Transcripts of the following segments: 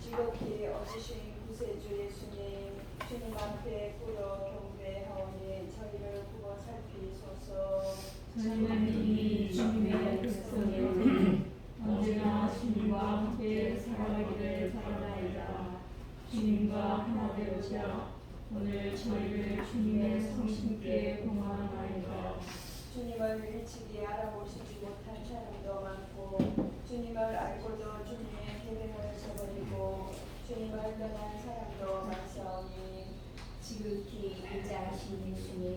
지극히 어지신 구세주 예수님, 주님 앞에 꿇어 경배하오니 저희를 구워 살피소서. 저희는 이미 주님의 백성이오니 언제나 주님과 함께 살아가기를 바라나이다. 주님과 하나 되고자 오늘 저희를 주님의 성신께 공헌하나이다. 주님을 일찍이 알아보시지 못한 사람도 많고, 주님을 알고도 주님의 계명을 저버리고 주님을 떠난 사람도 많사오니, 지극히 인자하신 예수님,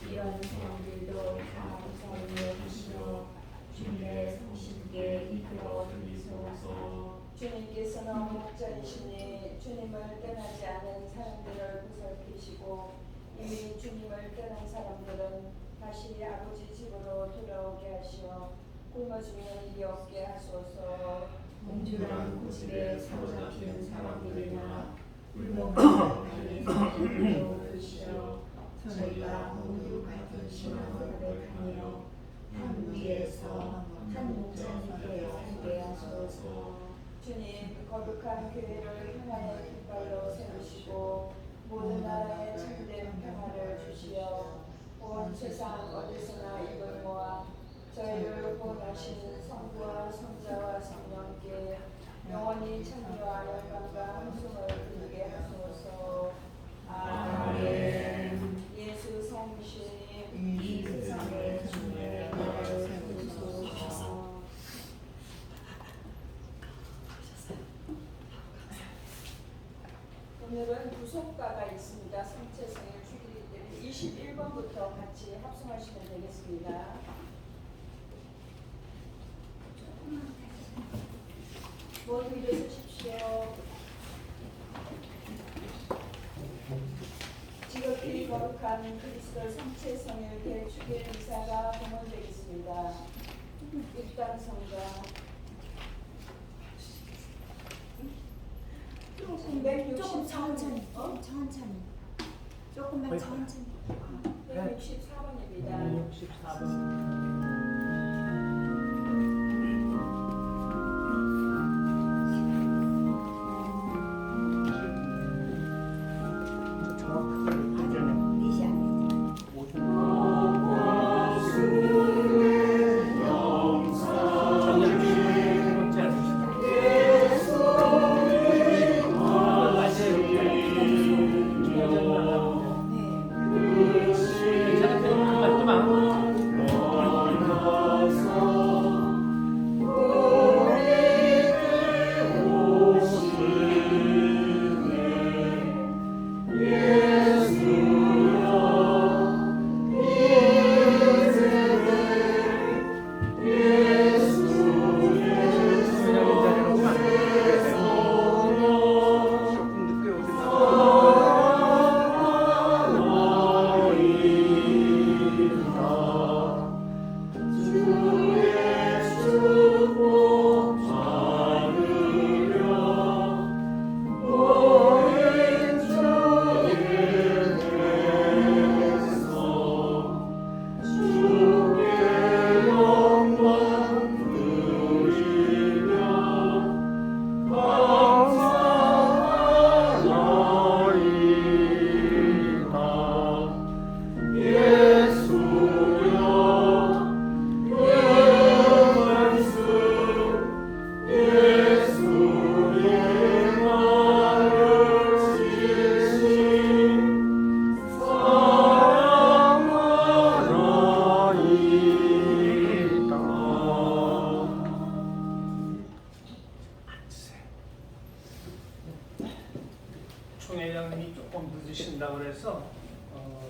이런 사람들도 다 사용해 주시어 주님의 성신께 이끌어 드리소서. 주님께서는 목자이시니 주님을 떠나지 않은 사람들을 보살피시고, 이미 주님을 떠난 사람들은 다시 아버지 집으로 돌아오게 하시어 굶어 죽는 일이 없게 하소서. 공주란 고집에 사로잡히는 사람들이나 굶어 죽는 사람들로 부르시어 저희가 모두 같은 신앙을 고백하며 한 위에서 한 목자님께 살게 하소서. 주님, 거룩한 교회를 평화의 깃발로 세우시고 모든 나라에 참된 평화를 주시어 온 세상 어디서나 입을 모아 저희를 구원하신 성부와 성자와 성령께 영원히 찬미와 영광과 함성을 드리게 하소서. 아멘. 예수 성신 이 세상에 주님의 나라를 세우소서. 오늘은 구속가가 있습니다. 성체성의 주기이기 때문에 21번부터 같이 합성하시면 되겠습니다. 모두 일어서십시오. 지극히 거룩한 그리스도 성체성을 대축의 의사가 공헌되겠습니다. 입당성가 조금 천천히, 천천히. 조금만 천천히. 164번입니다. 64번. 넷이 안 총회장님이 조금 늦으신다고 그래서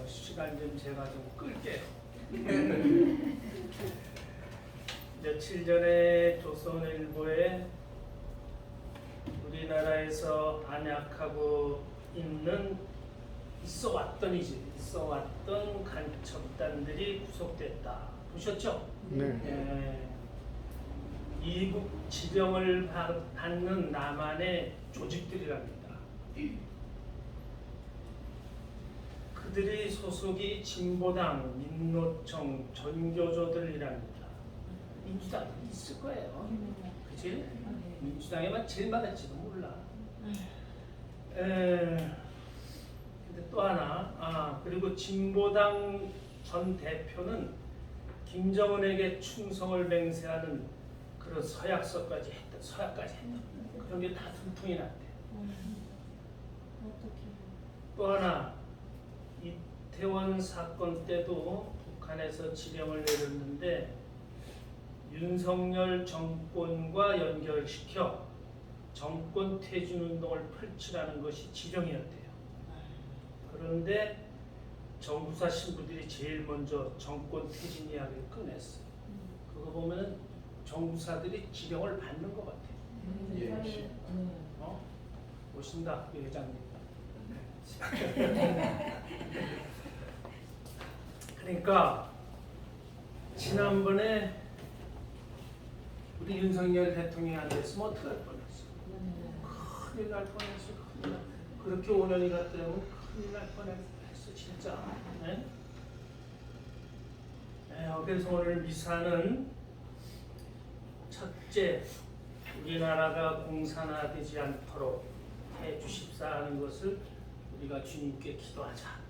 시간 좀 제가 좀 끌게요. 며칠 전에 조선일보에 우리나라에서 안약하고 있어왔던 간첩단들이 구속됐다. 보셨죠? 네. 이국 지령을 받는 남한의 조직들이랍니다. 그들이 소속이 진보당, 민노총, 전교조들이랍니다. 민주당이 있을 거예요. 그치? 민주당에만 제일 많을지도 몰라. 근데 또 하나, 그리고 진보당 전 대표는 김정은에게 충성을 맹세하는 그런 서약까지 했다. 그런 게 다 들통이 났대. 또 하나, 이태원 사건 때도 북한에서 지령을 내렸는데 윤석열 정권과 연결시켜 정권 퇴진 운동을 펼치라는 것이 지령이었대요. 그런데 정부사 신부들이 제일 먼저 정권 퇴진 이야기를 꺼냈어. 그거 보면은 정부사들이 지령을 받는 것 같아요. 오신다, 이 회장님. 그러니까 지난번에 우리 윤석열 대통령이 안 됐으면 어떡할 뻔했어. 큰일 날 뻔했어. 큰일 날. 그렇게 5년이 갔더라면 큰일 날 뻔했어 진짜. 네? 그래서 오늘 미사는 첫째, 우리나라가 공산화되지 않도록 해주십사 하는 것을 우리가 주님께 기도하자.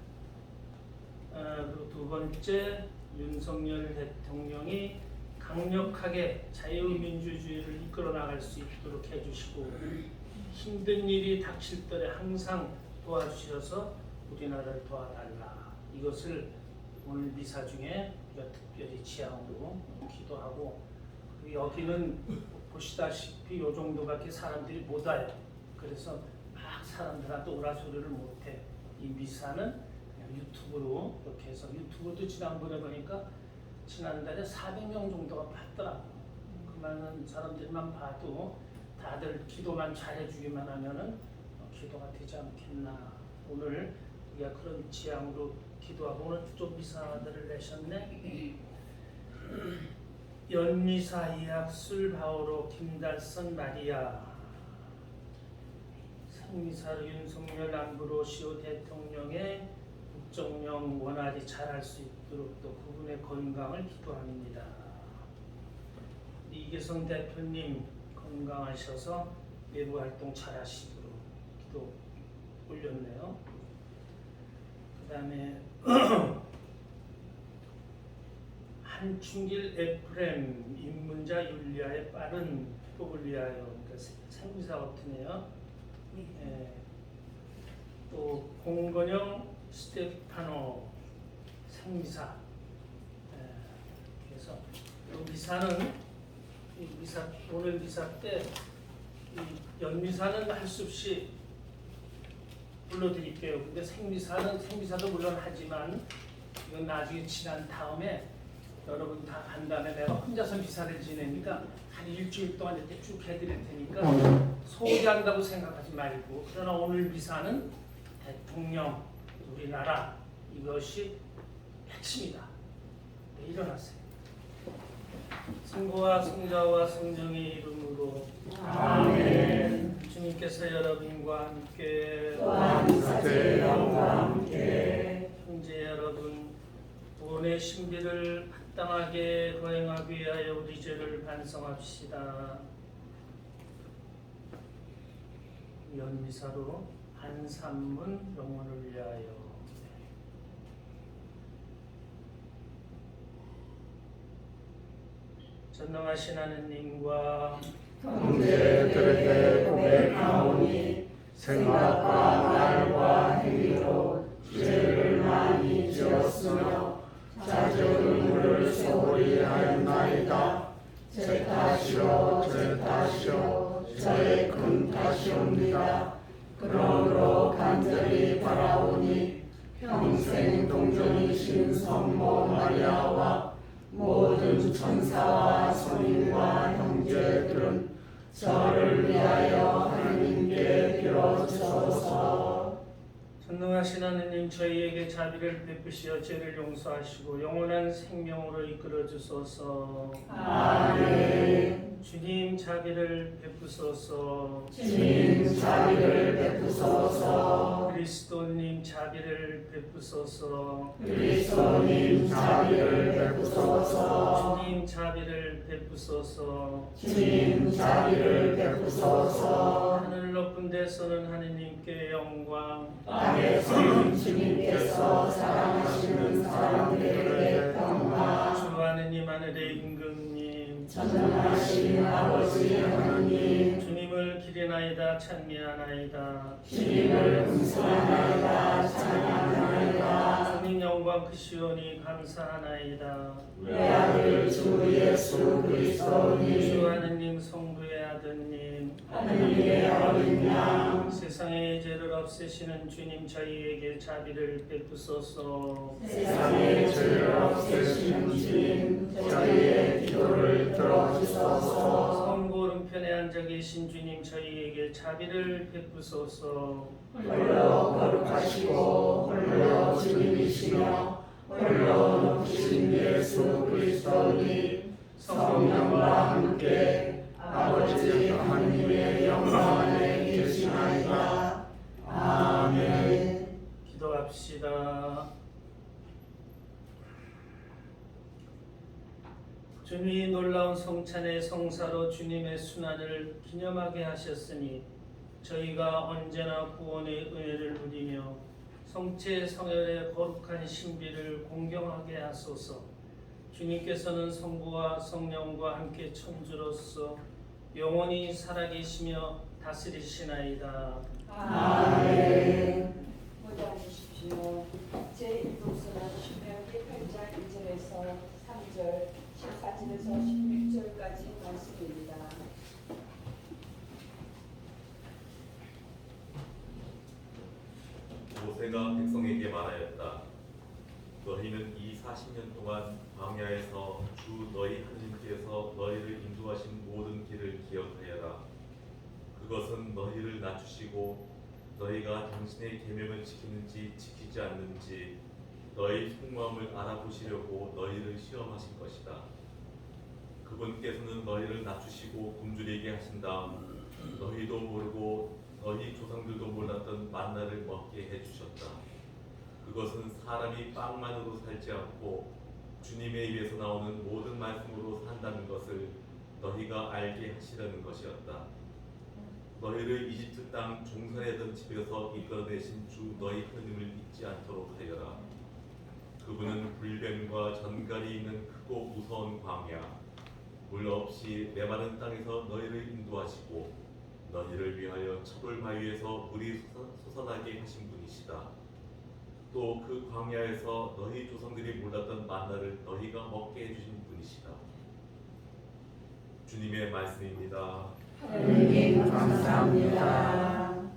그리고 두 번째, 윤석열 대통령이 강력하게 자유민주주의를 이끌어 나갈 수 있도록 해주시고 힘든 일이 닥칠 때에 항상 도와주셔서 우리나라를 도와달라. 이것을 오늘 미사 중에 우리가 특별히 지향으로 기도하고, 여기는 보시다시피 이 정도밖에 사람들이 못 와요. 그래서 막 사람들한테 오라 소리를 못해. 이 미사는 그냥 유튜브로 이렇게 해서, 유튜브도 지난번에 보니까 지난달에 400명 정도가 봤더라고. 그 많은 사람들만 봐도 다들 기도만 잘해주기만 하면은 기도가 되지 않겠나. 오늘 우리가 그런 지향으로 기도하고, 오늘 좀 미사들을 내셨네. 연미사 이학술 바오로 김달선 마리아, 생미사로 윤석열 안브로시오 대통령의 국정령 원활히 잘할 수 있도록 또 그분의 건강을 기도합니다. 이계성 대표님 건강하셔서 내부 활동 잘하시도록 기도 올렸네요. 그 다음에 한충길 에프렘 입문자 율리아의 빠른 회복을 위하여, 그러니까 생미사 같으네요. 또 공건영 스테파노 생미사. 그래서 이 미사는 오늘 미사 때 연미사는 할 수 없이 불러드릴게요. 근데 생미사도 물론 하지만 이건 나중에 지난 다음에 여러분 다 간 다음에 내가 혼자서 미사를 지내니까 한 일주일 동안 이렇게 쭉 해드릴 테니까 소홀히한다고 생각하지 말고, 그러나 오늘 미사는 대통령, 우리나라, 이것이 핵심이다. 네, 일어나세요. 성부와 성자와 성령의 이름으로 아멘. 주님께서 여러분과 함께 형제 여러분, 구원의 신비를 합당하게 거행하기 위하여 우리 죄를 반성합시다. 연미사로 한산문 영혼을 위하여. 전능하신 하느님과 형제들에게 고백하오니 생각과 말과 행위로 죄를 많이 지었으며 자주 눈물을 소홀히 하였나이다. 제 탓이요 저의 큰 탓이옵니다. 그러므로 간절히 바라오니 평생 동정이신 성모 마리아와 모든 천사와 성인과 형제들은 저를 위하여 하나님께 빌어주소서. 전능하신 하느님, 저희에게 자비를 베푸시어 죄를 용서하시고 영원한 생명으로 이끌어 주소서. 아멘. 주님, 주님 자비를 베푸소서. 주님 자비를 베푸소서. 그리스도님 자비를 베푸소서. 그리스도님 자비를 베푸소서. 주님 자비를 베푸소서. 주님 자비를 베푸소서. 하늘 높은 데서는 하느님께 영광, 땅에서는 주님께서 사랑하시는 사람들에게 평화. 주 하느님 하늘의 임금님, 전능하신 아버지 하나님, 주님을 기리나이다 찬미하나이다. 주님을 궁송하나이다 찬양하나이다. 주님 영광 크시오니 감사하나이다. 외아들 주 예수 그리스도님, 주 하느님 성부의 아드님, 하느님의 어린 양, 세상의 죄를 없애시는 주님 저희에게 자비를 베푸소서. 세상의 죄를 없애시는 주님, 저희의 기도를 들어주소서. 성부 오른편에 앉아 계신 주님 저희에게 자비를 베푸소서. 홀로 거룩하시고 홀로 주님이시며 홀로 높으신 예수 그리스도님, 성령과 함께 아버지 하나님의 영광 안에 계시나이다. 아멘. 기도합시다. 주님이 놀라운 성찬의 성사로 주님의 순환을 기념하게 하셨으니 저희가 언제나 구원의 은혜를 누리며 성체 성혈의 거룩한 신비를 공경하게 하소서. 주님께서는 성부와 성령과 함께 천주로서 영원히 살아계시며 다스리시나이다. 아멘. 모두 앉으십시오. 제1독서는 신명기 8장 1절에서 3절, 14절에서 16절까지 말씀입니다. 모세가 백성에게 말하였다. 너희는 이 40년 동안 광야에서 주 너희 하나님께서 너희를 인도하신 모든 길을 기억하여라. 그것은 너희를 낮추시고 너희가 당신의 계명을 지키는지 지키지 않는지 너희 속마음을 알아보시려고 너희를 시험하신 것이다. 그분께서는 너희를 낮추시고 굶주리게 하신 다음 너희도 모르고 너희 조상들도 몰랐던 만나를 먹게 해주셨다. 그것은 사람이 빵만으로 살지 않고 주님의 입에서 나오는 모든 말씀으로 산다는 것을 너희가 알게 하시려는 것이었다. 너희를 이집트 땅 종살이던 집에서 이끌어내신 주 너희 하나님을 잊지 않도록 하여라. 그분은 불뱀과 전갈이 있는 크고 무서운 광야, 물 없이 메마른 땅에서 너희를 인도하시고 너희를 위하여 첩을 바위에서 물이 솟아나게 하신 분이시다. 또 그 광야에서 너희 조상들이 몰랐던 만나를 너희가 먹게 해주신 분이시다. 주님의 말씀입니다. 하느님 감사합니다.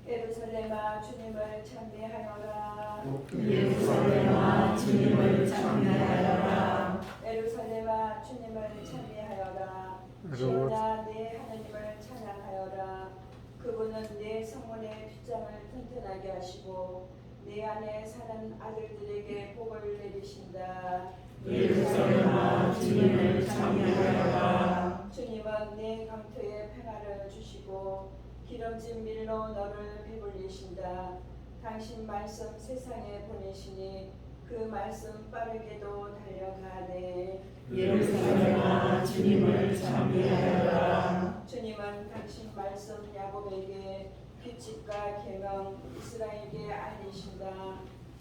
예루살렘아 주님을 찬미하여라. 예루살렘아 주님을 찬미하여라. 예루살렘아 주님을 찬미하여라. 시온아 네 하나님을 찬양하여라. 그분은 네 성문의 빗장을 튼튼하게 하시고 네 안에 사는 아들들에게 복을 내리신다. 예루살렘아 주님을 찬미하여라. 주님은 네 강토에 평화를 주시고 기름진 밀로 너를 배불리신다. 당신 말씀 세상에 보내시니 그 말씀 빠르게도 달려가네. 예루살렘아 주님을 찬미하여라. 주님은 당신 말씀 야곱에게 규칙과 계명 이스라엘에게 알리신다.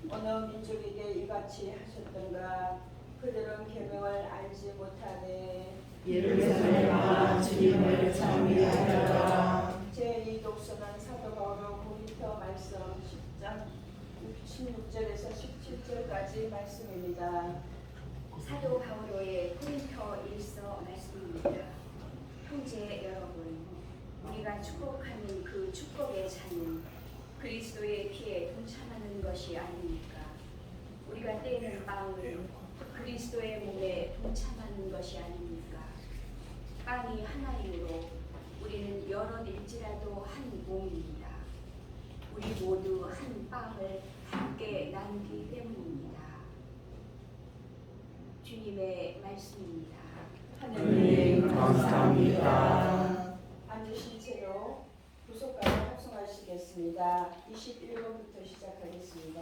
어느 민족에게 이같이 하셨던가 그들은 계명을 알지 못하네. 예루살렘아 주님을 찬미하여라. 제2독서는 사도 바울의 고린토 말씀 10장 16절에서 17절까지 말씀입니다. 사도 바울의 고린토 1서 말씀입니다. 형제 여러분, 우리가 축복하는 그 축복의 잔은 그리스도의 피에 동참하는 것이 아닙니까? 우리가 떼는 빵은 그리스도의 몸에 동참하는 것이 아닙니까? 빵이 하나이므로 우리는 여럿일지라도 한 몸입니다. 우리 모두 한 빵을 함께 나누기 때문입니다. 주님의 말씀입니다. 감사합니다. 앉으신 채로 부속가를 합성하시겠습니다. 21번부터 시작하겠습니다.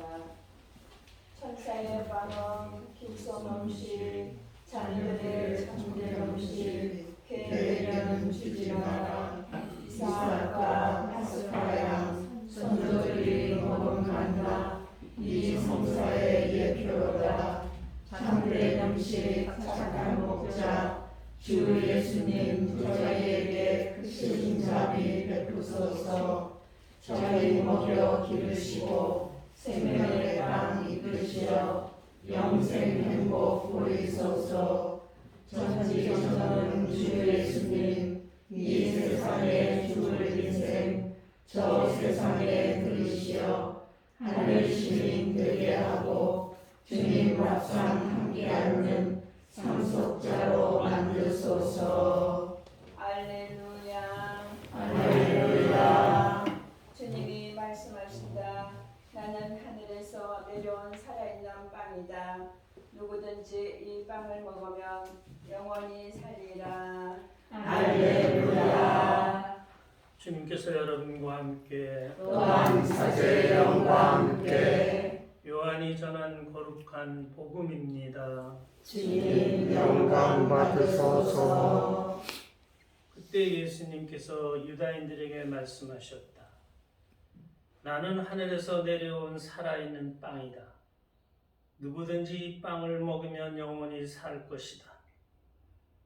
천사의 반원 김성엄씨 자녀들의 참된 음식 계례는 주지 마라. 이삭과 파스카야 선조들이 먹음한다. 이 성사의 예표로다. 참된 음식 착한 목자 주 예수님 저희에게 크신 자비 베푸소서. 저희 먹여 기르시고 생명의 땅 이끄시어 영생 행복 보이소서. 전지전능 주 예수님 이 세상에 죽을 인생 저 세상에 들이시어 하늘 시민 되게 하고 주님 밥상 함께 앉는 상속자로 만드소서. 알렐루야. 알렐루야. 주님이 말씀하신다. 나는 하늘에서 내려온 살아있는 빵이다. 누구든지 이 빵을 먹으면 영원히 살리라. 알렐루야. 주님께서 여러분과 함께 또한 사제의 영과 함께 요한이 전한 거룩한 복음입니다. 주님 영광 받으소서. 그때 예수님께서 유다인들에게 말씀하셨다. 나는 하늘에서 내려온 살아있는 빵이다. 누구든지 이 빵을 먹으면 영원히 살 것이다.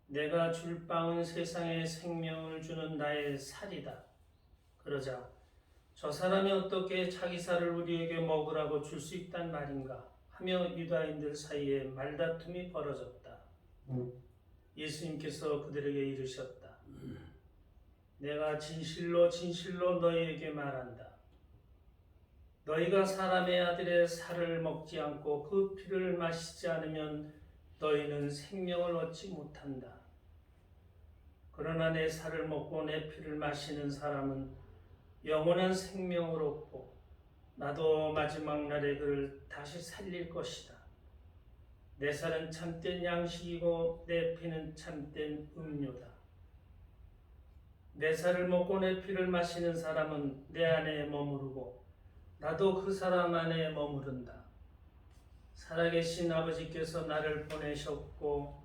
내가 줄 빵은 세상에 생명을 주는 나의 살이다. 그러자 저 사람이 어떻게 자기 살을 우리에게 먹으라고 줄 수 있단 말인가 하며 유다인들 사이에 말다툼이 벌어졌다. 예수님께서 그들에게 이르셨다. 내가 진실로 진실로 너희에게 말한다. 너희가 사람의 아들의 살을 먹지 않고 그 피를 마시지 않으면 너희는 생명을 얻지 못한다. 그러나 내 살을 먹고 내 피를 마시는 사람은 영원한 생명을 얻고 나도 마지막 날에 그를 다시 살릴 것이다. 내 살은 참된 양식이고 내 피는 참된 음료다. 내 살을 먹고 내 피를 마시는 사람은 내 안에 머무르고 나도 그 사람 안에 머무른다. 살아계신 아버지께서 나를 보내셨고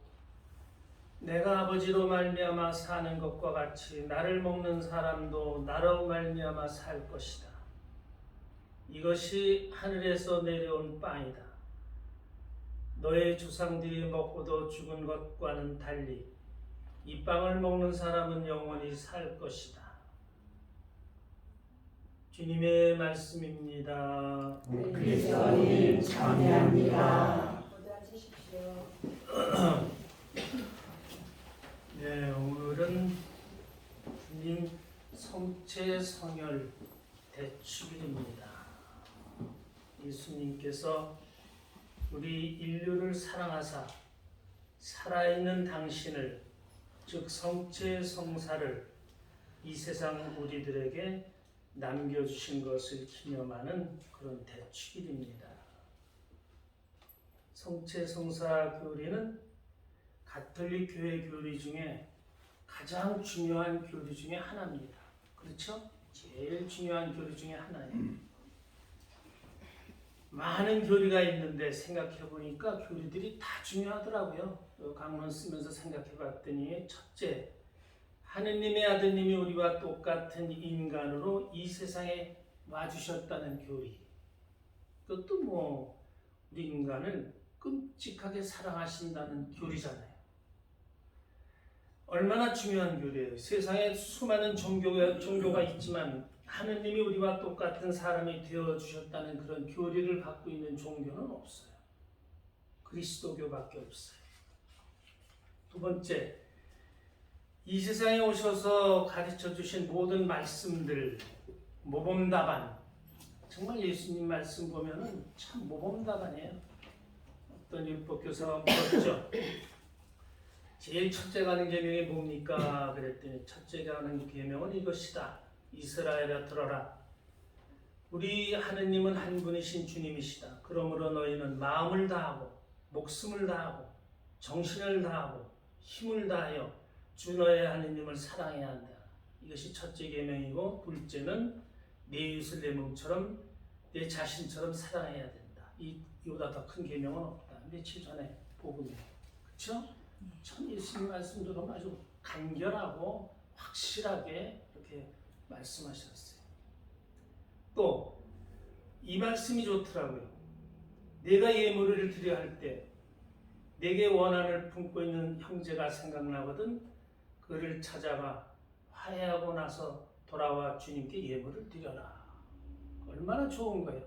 내가 아버지로 말미암아 사는 것과 같이 나를 먹는 사람도 나로 말미암아 살 것이다. 이것이 하늘에서 내려온 빵이다. 너의 조상들이 먹고도 죽은 것과는 달리 이 빵을 먹는 사람은 영원히 살 것이다. 주님의 말씀입니다. 그리스도님 참여합니다. 모두 앉으십시오. 네, 오늘은 주님 성체 성혈 대축일입니다. 예수님께서 우리 인류를 사랑하사 살아있는 당신을 즉 성체 성사를 이 세상 우리들에게 남겨주신 것을 기념하는 그런 대축일입니다. 성체 성사 교리는 가톨릭 교회 교리 중에 가장 중요한 교리 중에 하나입니다. 그렇죠? 제일 중요한 교리 중에 하나예요. 많은 교리가 있는데 생각해 보니까 교리들이 다 중요하더라고요. 강론 쓰면서 생각해 봤더니 첫째, 하느님의 아드님이 우리와 똑같은 인간으로 이 세상에 와주셨다는 교리. 그것도 우리 인간을 끔찍하게 사랑하신다는 교리잖아요. 얼마나 중요한 교리예요. 세상에 수많은 종교가 있지만 하느님이 우리와 똑같은 사람이 되어주셨다는 그런 교리를 갖고 있는 종교는 없어요. 그리스도교밖에 없어요. 두 번째, 이 세상에 오셔서 가르쳐 주신 모든 말씀들, 모범답안, 정말 예수님 말씀 보면은 참 모범답안이에요. 어떤 율법교사가 물었죠. 제일 첫째가 하는 계명이 뭡니까? 그랬더니 첫째가 하는 계명은 이것이다. 이스라엘아 들어라. 우리 하느님은 한 분이신 주님이시다. 그러므로 너희는 마음을 다하고 목숨을 다하고 정신을 다하고 힘을 다하여 주 너의 하느님을 사랑해야 한다. 이것이 첫째 계명이고 둘째는 내 이웃을 내 몸처럼 내 자신처럼 사랑해야 된다. 이보다 더 큰 계명은 없다. 며칠 전에 복음이에요. 그렇죠? 참 예수님 말씀대로 아주 간결하고 확실하게 이렇게 말씀하셨어요. 또 이 말씀이 좋더라고요. 내가 예물을 드려야 할 때 내게 원한을 품고 있는 형제가 생각나거든 그를 찾아가 화해하고 나서 돌아와 주님께 예물을 드려라. 얼마나 좋은 거예요.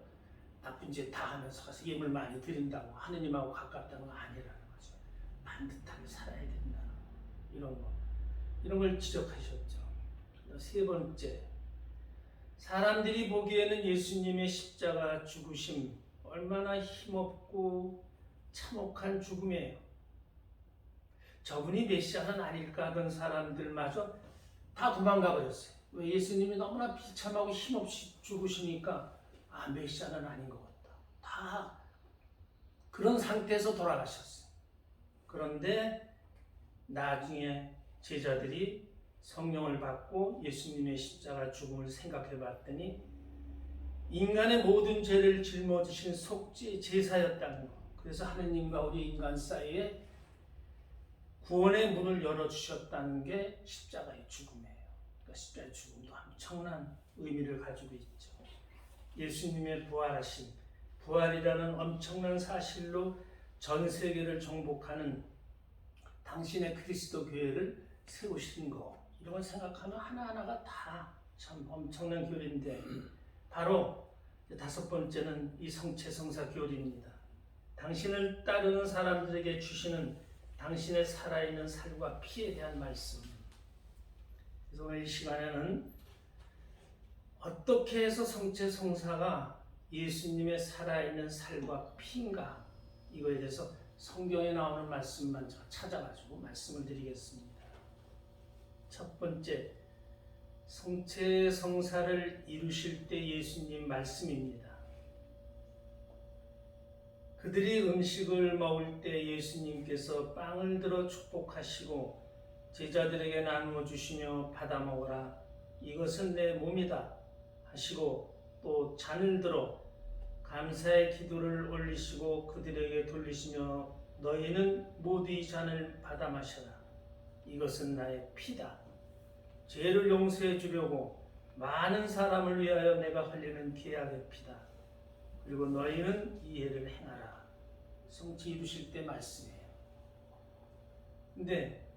나쁜 짓 다 하면서 가서 예물 많이 드린다고 하느님하고 가깝다는 거 아니라는 거죠. 반듯하게 살아야 된다. 이런 걸 지적하셨죠. 세 번째, 사람들이 보기에는 예수님의 십자가 죽으심 얼마나 힘없고 참혹한 죽음이에요. 저분이 메시아는 아닐까 하던 사람들마저 다 도망가 버렸어요. 왜? 예수님이 너무나 비참하고 힘없이 죽으시니까 메시아는 아닌 것 같다. 다 그런 상태에서 돌아가셨어요. 그런데 나중에 제자들이 성령을 받고 예수님의 십자가 죽음을 생각해 봤더니 인간의 모든 죄를 짊어지신 속죄 제사였다는 것. 그래서 하느님과 우리 인간 사이에 구원의 문을 열어주셨다는 게 십자가의 죽음이에요. 그러니까 십자가의 죽음도 엄청난 의미를 가지고 있죠. 예수님의 부활하심, 부활이라는 엄청난 사실로 전 세계를 정복하는 당신의 그리스도 교회를 세우신 거, 이런 걸 생각하면 하나하나가 다 참 엄청난 교리인데, 바로 다섯 번째는 이 성체성사 교리입니다. 당신을 따르는 사람들에게 주시는 당신의 살아있는 살과 피에 대한 말씀. 그래서 오늘 이 시간에는 어떻게 해서 성체성사가 예수님의 살아있는 살과 피인가, 이거에 대해서 성경에 나오는 말씀만 찾아가지고 말씀을 드리겠습니다. 첫 번째, 성체성사를 이루실 때 예수님 말씀입니다. 그들이 음식을 먹을 때 예수님께서 빵을 들어 축복하시고 제자들에게 나누어 주시며 받아 먹으라, 이것은 내 몸이다 하시고, 또 잔을 들어 감사의 기도를 올리시고 그들에게 돌리시며 너희는 모두 이 잔을 받아 마셔라, 이것은 나의 피다. 죄를 용서해 주려고 많은 사람을 위하여 내가 흘리는 계약의 피다. 그리고 너희는 이해를 행하라. 성체 이루실 때 말씀이에요. 근데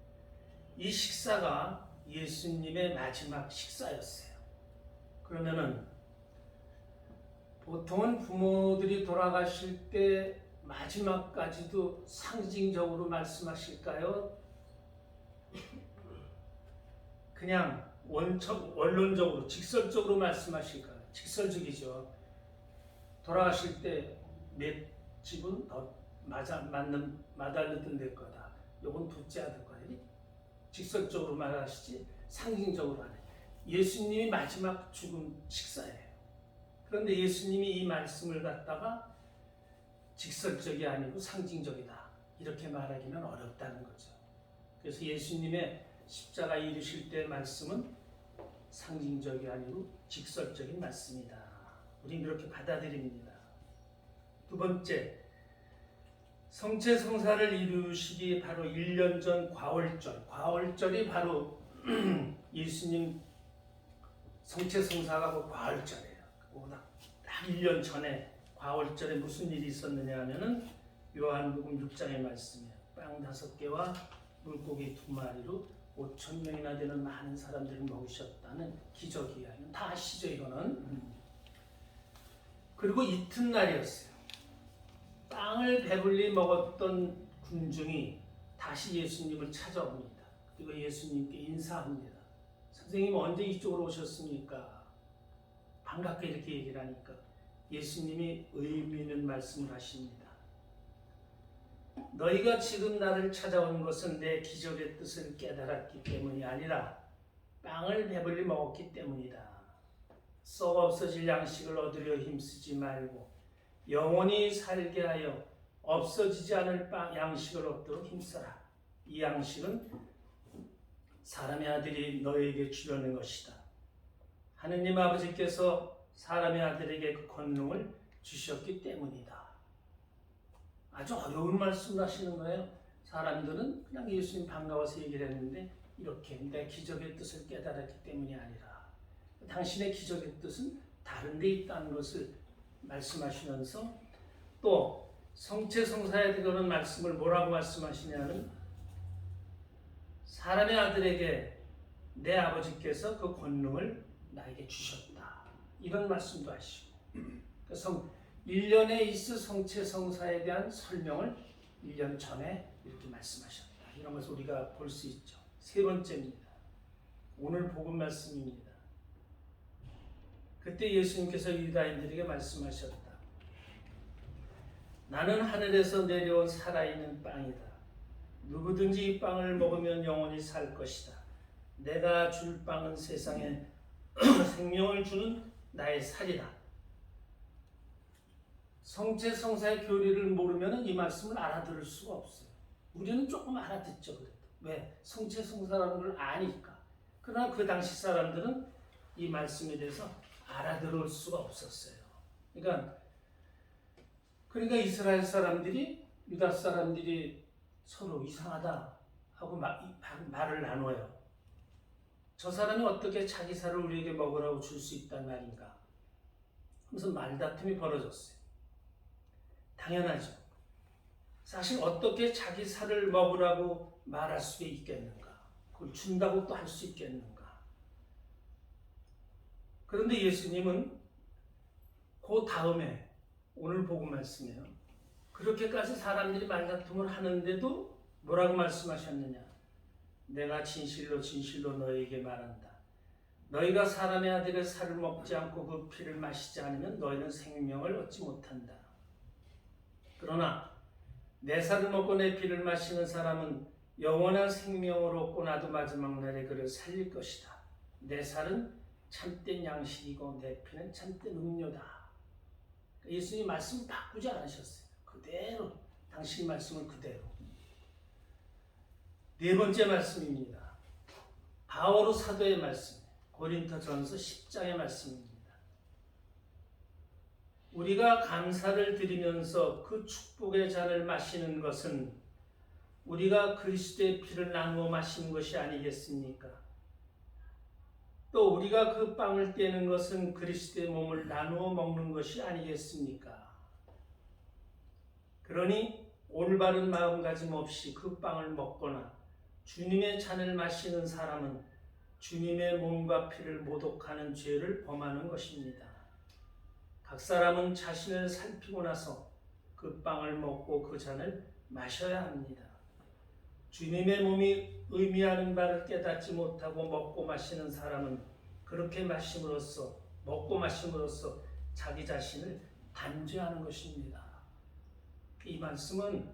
이 식사가 예수님의 마지막 식사였어요. 그러면은 보통은 부모들이 돌아가실 때 마지막까지도 상징적으로 말씀하실까요? 그냥 원론적으로 직설적으로 말씀하실까요? 직설적이죠. 돌아가실 때 몇 집은 더 마다르던 될 거다, 요건 둘째 아들 거다, 직설적으로 말하시지 상징적으로 안 해요. 예수님이 마지막 죽음 식사예요. 그런데 예수님이 이 말씀을 갖다가 직설적이 아니고 상징적이다, 이렇게 말하기는 어렵다는 거죠. 그래서 예수님의 십자가 이루실 때 말씀은 상징적이 아니고 직설적인 말씀이다. 우리는 그렇게 받아들입니다. 두 번째, 성체성사를 이루시기 바로 1년 전 과월절, 과월절이 바로 예수님 성체성사가 과월절이에요. 딱 1년 전에 과월절에 무슨 일이 있었느냐 하면은 요한복음 6장의 말씀이에요. 빵 5개와 물고기 2마리로 5,000명이나 되는 많은 사람들을 먹으셨다는 기적이에요. 다 아시죠, 이거는? 그리고 이튿날이었어요. 빵을 배불리 먹었던 군중이 다시 예수님을 찾아옵니다. 그리고 예수님께 인사합니다. 선생님 언제 이쪽으로 오셨습니까? 반갑게 이렇게 얘기를 하니까 예수님이 의미 있는 말씀을 하십니다. 너희가 지금 나를 찾아온 것은 내 기적의 뜻을 깨달았기 때문이 아니라 빵을 배불리 먹었기 때문이다. 썩 없어질 양식을 얻으려 힘쓰지 말고 영원히 살게 하여 없어지지 않을 양식을 얻도록 힘써라. 이 양식은 사람의 아들이 너에게 주려는 것이다. 하느님 아버지께서 사람의 아들에게 그 권능을 주셨기 때문이다. 아주 어려운 말씀을 하시는 거예요. 사람들은 그냥 예수님 반가워서 얘기를 했는데 이렇게 내 기적의 뜻을 깨달았기 때문이 아니라 당신의 기적의 뜻은 다른 데 있다는 것을 말씀하시면서 또 성체성사에 들어오는 말씀을 뭐라고 말씀하시냐는 사람의 아들에게 내 아버지께서 그 권능을 나에게 주셨다. 이런 말씀도 하시고 그래서 1년에 있을 성체성사에 대한 설명을 1년 전에 이렇게 말씀하셨다. 이런 것을 우리가 볼 수 있죠. 세 번째입니다. 오늘 복음 말씀입니다. 그때 예수님께서 유다인들에게 말씀하셨다. 나는 하늘에서 내려온 살아있는 빵이다. 누구든지 이 빵을 먹으면 영원히 살 것이다. 내가 줄 빵은 세상에 생명을 주는 나의 살이다. 성체성사의 교리를 모르면 이 말씀을 알아들을 수가 없어요. 우리는 조금 알아듣죠. 그래도. 왜? 성체성사라는 걸 아니까. 그러나 그 당시 사람들은 이 말씀에 대해서 알아들을 수가 없었어요. 그러니까 이스라엘 사람들이 유다 사람들이 서로 이상하다 하고 말을 나눠요. 저 사람이 어떻게 자기 살을 우리에게 먹으라고 줄 수 있단 말인가 하면서 말다툼이 벌어졌어요. 당연하죠. 사실 어떻게 자기 살을 먹으라고 말할 수 있겠는가? 그걸 준다고 또 할 수 있겠는가? 그런데 예수님은 그 다음에 오늘 복음 말씀이에요. 그렇게까지 사람들이 말다툼을 하는데도 뭐라고 말씀하셨느냐? 내가 진실로 진실로 너희에게 말한다. 너희가 사람의 아들의 살을 먹지 않고 그 피를 마시지 않으면 너희는 생명을 얻지 못한다. 그러나 내 살을 먹고 내 피를 마시는 사람은 영원한 생명을 얻고 나도 마지막 날에 그를 살릴 것이다. 내 살은 참된 양식이고 내 피는 참된 음료다. 예수님 말씀 바꾸지 않으셨어요. 그대로 당신 말씀을 그대로. 네 번째 말씀입니다. 바오로 사도의 말씀, 고린토전서 10장의 말씀입니다. 우리가 감사를 드리면서 그 축복의 잔을 마시는 것은 우리가 그리스도의 피를 나누어 마시는 것이 아니겠습니까? 또 우리가 그 빵을 떼는 것은 그리스도의 몸을 나누어 먹는 것이 아니겠습니까? 그러니 올바른 마음가짐 없이 그 빵을 먹거나 주님의 잔을 마시는 사람은 주님의 몸과 피를 모독하는 죄를 범하는 것입니다. 각 사람은 자신을 살피고 나서 그 빵을 먹고 그 잔을 마셔야 합니다. 주님의 몸이 의미하는 바를 깨닫지 못하고 먹고 마시는 사람은 그렇게 먹고 마심으로써 자기 자신을 단죄하는 것입니다. 이 말씀은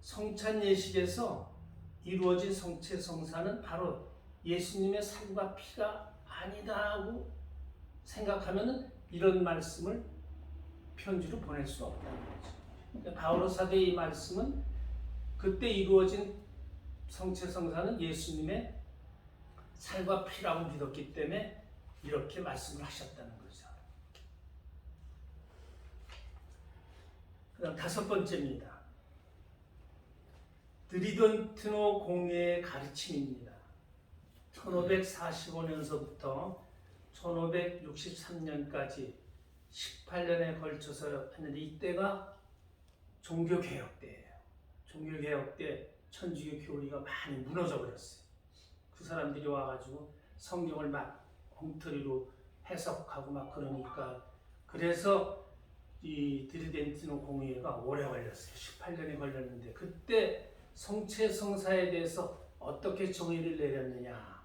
성찬 예식에서 이루어진 성체성사는 바로 예수님의 살과 피가 아니다 하고 생각하면 이런 말씀을 편지로 보낼 수 없다는 거죠. 그러니까 바오로 사도의 이 말씀은 그때 이루어진 성체성사는 예수님의 살과 피라고 믿었기 때문에 이렇게 말씀을 하셨다는 거죠. 그 다음 다섯 번째입니다. 드리던트노 공예의 가르침입니다. 1545년서부터 1563년까지 18년에 걸쳐서 했는데 이때가 종교개혁 때예요. 종교개혁 때 천주교 교리가 많이 무너져 버렸어요. 그 사람들이 와가지고 성경을 막 엉터리로 해석하고 막 그러니까 그래서 이 드리덴티노 공의회가 오래 걸렸어요. 18년이 걸렸는데 그때 성체성사에 대해서 어떻게 정의를 내렸느냐.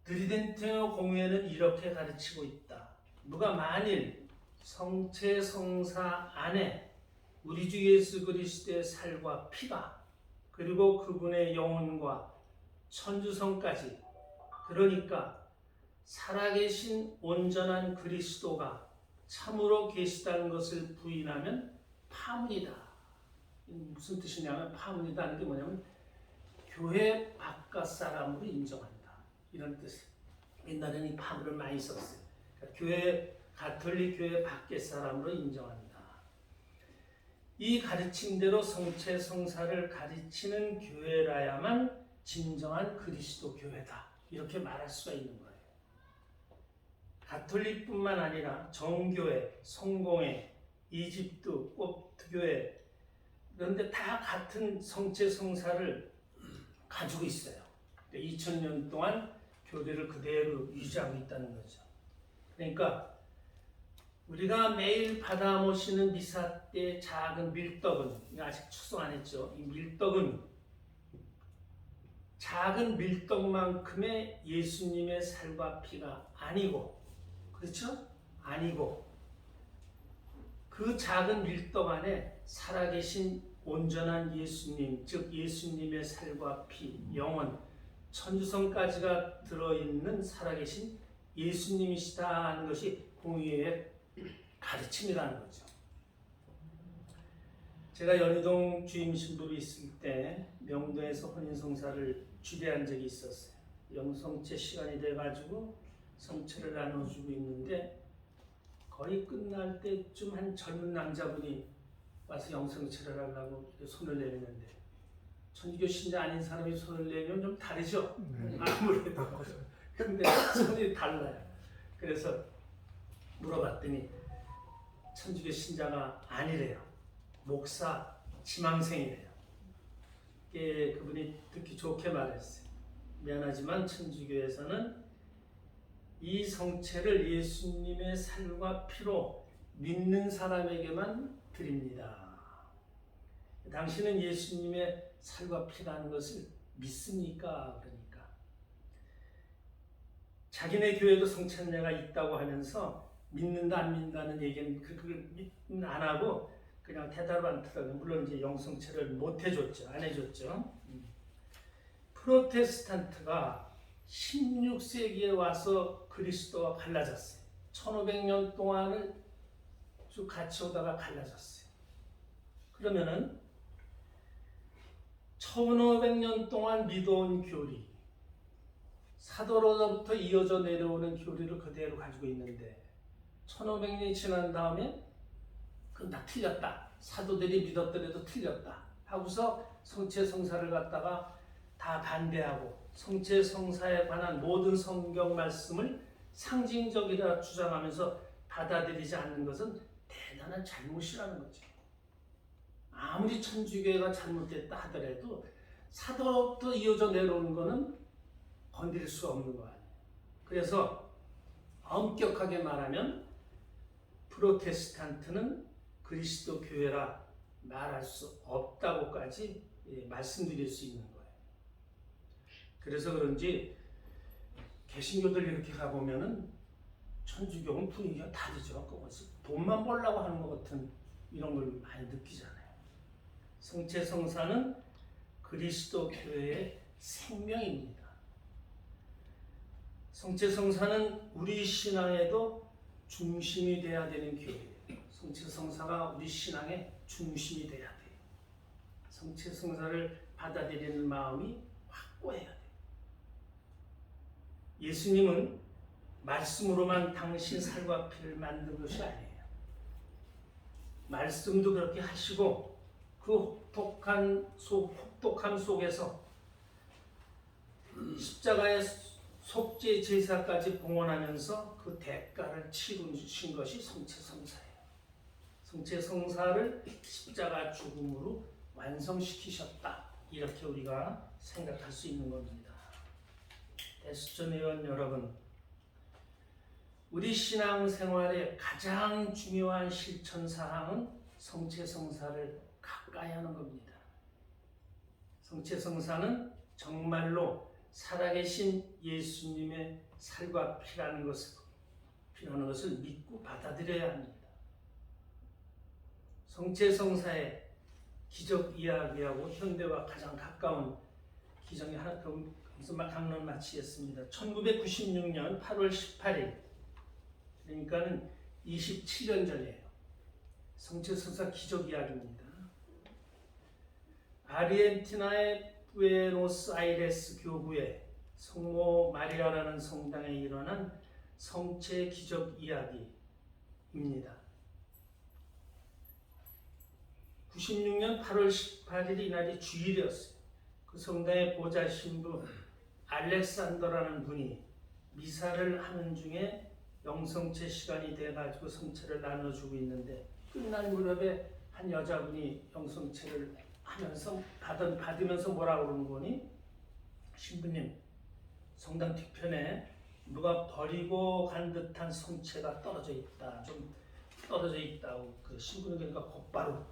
드리덴티노 공의회는 이렇게 가르치고 있다. 누가 만일 성체성사 안에 우리 주 예수 그리스도의 살과 피가 그리고 그분의 영혼과 천주성까지 그러니까 살아계신 온전한 그리스도가 참으로 계시다는 것을 부인하면 파문이다. 무슨 뜻이냐면 파문이라는 게 뭐냐면 교회 바깥 사람으로 인정한다 이런 뜻이에요. 옛날에는 이 파문을 많이 썼어요. 그러니까 교회 가톨릭 교회 밖의 사람으로 인정한다. 이 가르침대로 성체 성사를 가르치는 교회라야만 진정한 그리스도 교회다 이렇게 말할 수가 있는 거예요. 가톨릭뿐만 아니라 정교회, 성공회, 이집트, kop트교회 그런데 다 같은 성체 성사를 가지고 있어요. 2000년 동안 교리를 그대로 유지하고 있다는 거죠. 그러니까 우리가 매일 받아 모시는 미사 때 작은 밀떡은 아직 추수 안 했죠. 이 밀떡은 작은 밀떡만큼의 예수님의 살과 피가 아니고 그렇죠? 아니고 그 작은 밀떡 안에 살아계신 온전한 예수님, 즉 예수님의 살과 피, 영혼, 천주성까지가 들어있는 살아계신 예수님이시다 하는 것이 공의의 가르침이라는 거죠. 제가 연희동 주임 신부로 있을 때 명동에서 혼인성사를 주례한 적이 있었어요. 영성체 시간이 돼가지고 성체를 나눠주고 있는데 거의 끝날 때쯤 한 젊은 남자분이 와서 영성체를 하려고 손을 내미는데 천주교 신자 아닌 사람이 손을 내면 좀 다르죠? 아무래도. 근데 손이 달라요. 그래서 물어봤더니 천주교 신자가 아니래요. 목사 지망생이래요. 그분이 듣기 좋게 말했어요. 미안하지만 천주교에서는 이 성체를 예수님의 살과 피로 믿는 사람에게만 드립니다. 당신은 예수님의 살과 피라는 것을 믿습니까? 그러니까 자기네 교회도 성찬례가 있다고 하면서 믿는다 안 믿는다는 얘기는 그걸 안 하고 그냥 대답을 안 하더라고요. 물론 이제 영성체를 못 해줬죠. 안 해줬죠. 프로테스탄트가 16세기에 와서 그리스도와 갈라졌어요. 1500년 동안을 쭉 같이 오다가 갈라졌어요. 그러면은 1500년 동안 믿어온 교리, 사도로부터 이어져 내려오는 교리를 그대로 가지고 있는데 1500년이 지난 다음에 그건 다 틀렸다. 사도들이 믿었더라도 틀렸다. 하고서 성체 성사를 갖다가 다 반대하고 성체 성사에 관한 모든 성경 말씀을 상징적이라 주장하면서 받아들이지 않는 것은 대단한 잘못이라는 거죠. 아무리 천주교회가 잘못됐다 하더라도 사도로부터 이어져 내려오는 것은 건드릴 수가 없는 거 아니에요. 그래서 엄격하게 말하면 프로테스탄트는 그리스도 교회라 말할 수 없다고까지 말씀드릴 수 있는 거예요. 그래서 그런지 개신교들 이렇게 가보면은 천주교는 분위기가 다르죠. 그것이 돈만 벌려고 하는 것 같은 이런 걸 많이 느끼잖아요. 성체 성사는 그리스도 교회의 생명입니다. 성체 성사는 우리 신앙에도 중심이 돼야 되는 교회예요. 성체 성사가 우리 신앙의 중심이 돼야 돼요. 성체 성사를 받아들이는 마음이 확고해야 돼요. 예수님은 말씀으로만 당신 살과 피를 만든 것이 아니에요. 말씀도 그렇게 하시고 그 혹독함 속에서 십자가의 속죄 제사까지 봉헌하면서 그 대가를 치르신 것이 성체 성사예요. 성체 성사를 십자가 죽음으로 완성시키셨다. 이렇게 우리가 생각할 수 있는 겁니다. 대수전 회원 여러분, 우리 신앙생활의 가장 중요한 실천사항은 성체 성사를 가까이 하는 겁니다. 성체 성사는 정말로 살아계신 예수님의 살과 피라는 것을 믿고 받아들여야 합니다. 성체 성사의 기적 이야기하고 현대와 가장 가까운 기적이 하나 여기서 강론 마치겠습니다. 1996년 8월 18일 그러니까는 27년 전이에요. 성체 성사 기적 이야기입니다. 아르헨티나의 부에노스아이레스 교구에 성모 마리아라는 성당에 일어난 성체 기적 이야기입니다. 96년 8월 18일이 이날이 주일이었어요. 그 성당의 보좌 신부 알렉산더라는 분이 미사를 하는 중에 영성체 시간이 돼가지고 성체를 나눠주고 있는데 끝날 무렵에 한 여자분이 영성체를 하면서 받으면서 뭐라고 그러는 거니? 신부님, 성당 뒤편에 누가 버리고 간 듯한 성체가 떨어져 있다. 좀 떨어져 있다고. 그 신부는 그러니까 곧바로